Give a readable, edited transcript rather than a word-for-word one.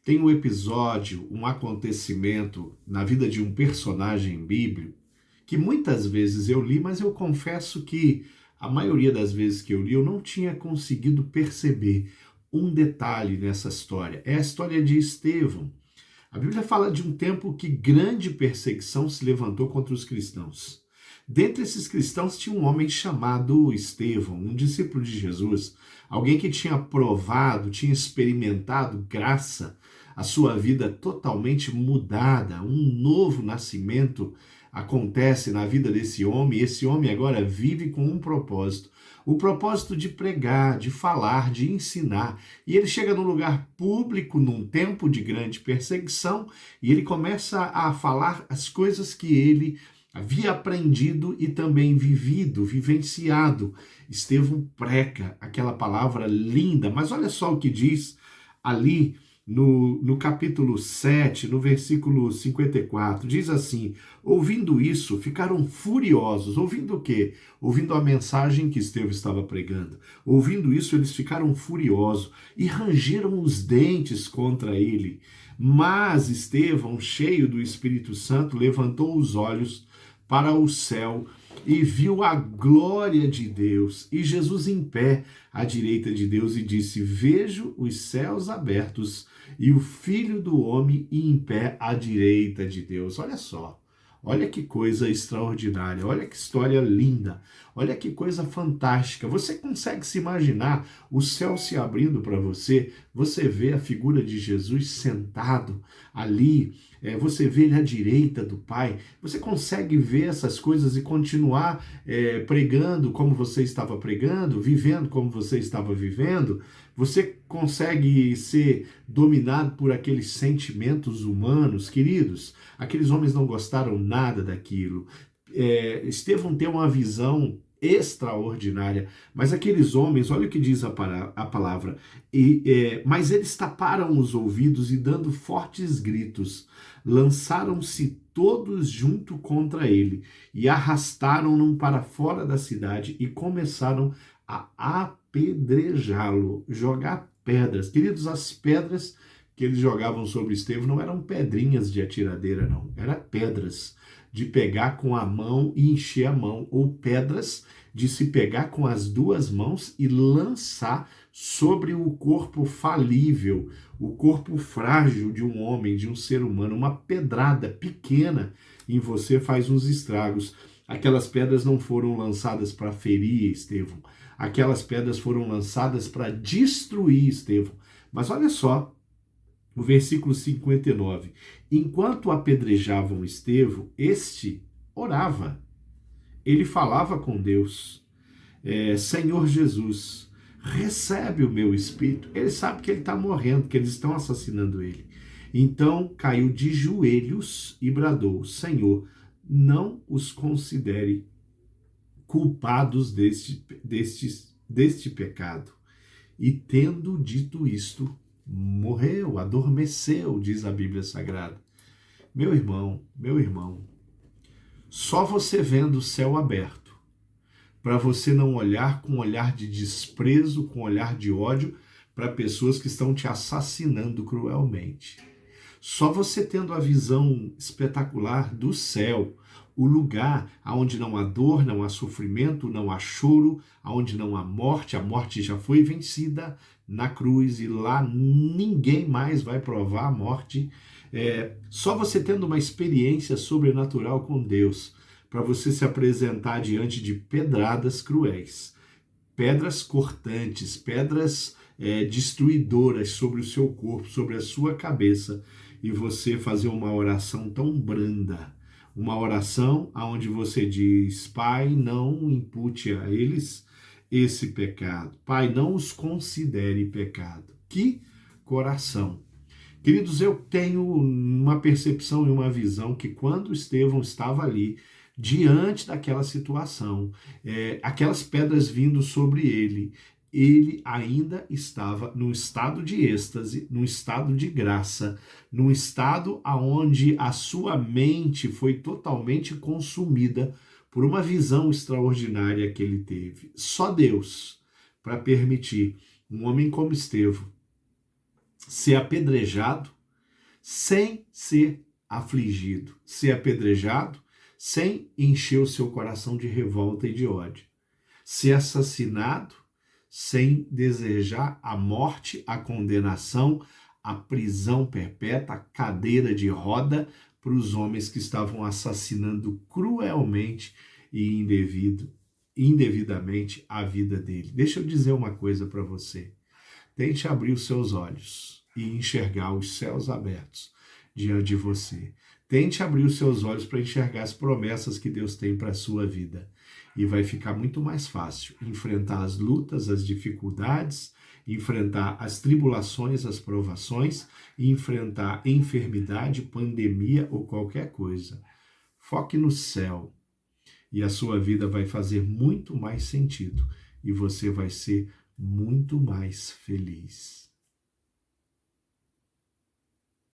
Tem um episódio, um acontecimento na vida de um personagem bíblico que muitas vezes eu li, mas eu confesso que a maioria das vezes que eu li eu não tinha conseguido perceber um detalhe nessa história. É a história de Estevão. A Bíblia fala de um tempo que grande perseguição se levantou contra os cristãos. Dentre esses cristãos tinha um homem chamado Estevão, um discípulo de Jesus, alguém que tinha provado, tinha experimentado graça, a sua vida totalmente mudada, um novo nascimento acontece na vida desse homem, e esse homem agora vive com um propósito. O propósito de pregar, de falar, de ensinar. E ele chega num lugar público, num tempo de grande perseguição, e ele começa a falar as coisas que ele havia aprendido e também vivido, vivenciado. Estevão prega aquela palavra linda, mas olha só o que diz ali no capítulo 7, no versículo 54, diz assim: ouvindo isso, ficaram furiosos. Ouvindo o quê? Ouvindo a mensagem que Estevão estava pregando. Ouvindo isso, eles ficaram furiosos e rangeram os dentes contra ele. Mas Estevão, cheio do Espírito Santo, levantou os olhos para o céu e viu a glória de Deus e Jesus em pé à direita de Deus e disse: vejo os céus abertos e o Filho do Homem em pé à direita de Deus. Olha só, olha que coisa extraordinária, olha que história linda, olha que coisa fantástica. Você consegue se imaginar o céu se abrindo para você? Você vê a figura de Jesus sentado ali, você vê ele à direita do Pai. Você consegue ver essas coisas e continuar pregando como você estava pregando, vivendo como você estava vivendo? Você consegue ser dominado por aqueles sentimentos humanos, queridos? Aqueles homens não gostaram nada daquilo. Estevão tem uma visão extraordinária, mas aqueles homens, olha o que diz a palavra, mas eles taparam os ouvidos e dando fortes gritos, lançaram-se todos junto contra ele e arrastaram-no para fora da cidade e começaram a apedrejá-lo, jogar pedras. Queridos, as pedras que eles jogavam sobre Estevão não eram pedrinhas de atiradeira, não, eram pedras de pegar com a mão e encher a mão, ou pedras de se pegar com as duas mãos e lançar sobre o corpo falível, o corpo frágil de um homem, de um ser humano. Uma pedrada pequena em você faz uns estragos. Aquelas pedras não foram lançadas para ferir Estevão, aquelas pedras foram lançadas para destruir Estevão. Mas olha só, o versículo 59. Enquanto apedrejavam Estevão, este orava. Ele falava com Deus. Senhor Jesus, recebe o meu espírito. Ele sabe que ele está morrendo, que eles estão assassinando ele. Então caiu de joelhos e bradou: Senhor, não os considere culpados deste pecado. E tendo dito isto, morreu, adormeceu, diz a Bíblia Sagrada. Meu irmão, só você vendo o céu aberto, para você não olhar com um olhar de desprezo, com um olhar de ódio para pessoas que estão te assassinando cruelmente. Só você tendo a visão espetacular do céu, o lugar onde não há dor, não há sofrimento, não há choro, onde não há morte, a morte já foi vencida na cruz e lá ninguém mais vai provar a morte. Só você tendo uma experiência sobrenatural com Deus, para você se apresentar diante de pedradas cruéis, pedras cortantes, pedras destruidoras sobre o seu corpo, sobre a sua cabeça, e você fazer uma oração tão branda, uma oração onde você diz: Pai, não impute a eles esse pecado. Pai, não os considere pecado. Que coração! Queridos, eu tenho uma percepção e uma visão que quando Estevão estava ali, diante daquela situação, aquelas pedras vindo sobre ele ainda estava num estado de êxtase, num estado de graça, num estado onde a sua mente foi totalmente consumida por uma visão extraordinária que ele teve. Só Deus para permitir um homem como Estevão ser apedrejado, sem ser afligido, ser apedrejado, sem encher o seu coração de revolta e de ódio, ser assassinado, sem desejar a morte, a condenação, a prisão perpétua, a cadeira de roda para os homens que estavam assassinando cruelmente e indevidamente a vida dele. Deixa eu dizer uma coisa para você. Tente abrir os seus olhos e enxergar os céus abertos diante de você. Tente abrir os seus olhos para enxergar as promessas que Deus tem para a sua vida. E vai ficar muito mais fácil enfrentar as lutas, as dificuldades, enfrentar as tribulações, as provações, e enfrentar enfermidade, pandemia ou qualquer coisa. Foque no céu e a sua vida vai fazer muito mais sentido e você vai ser muito mais feliz.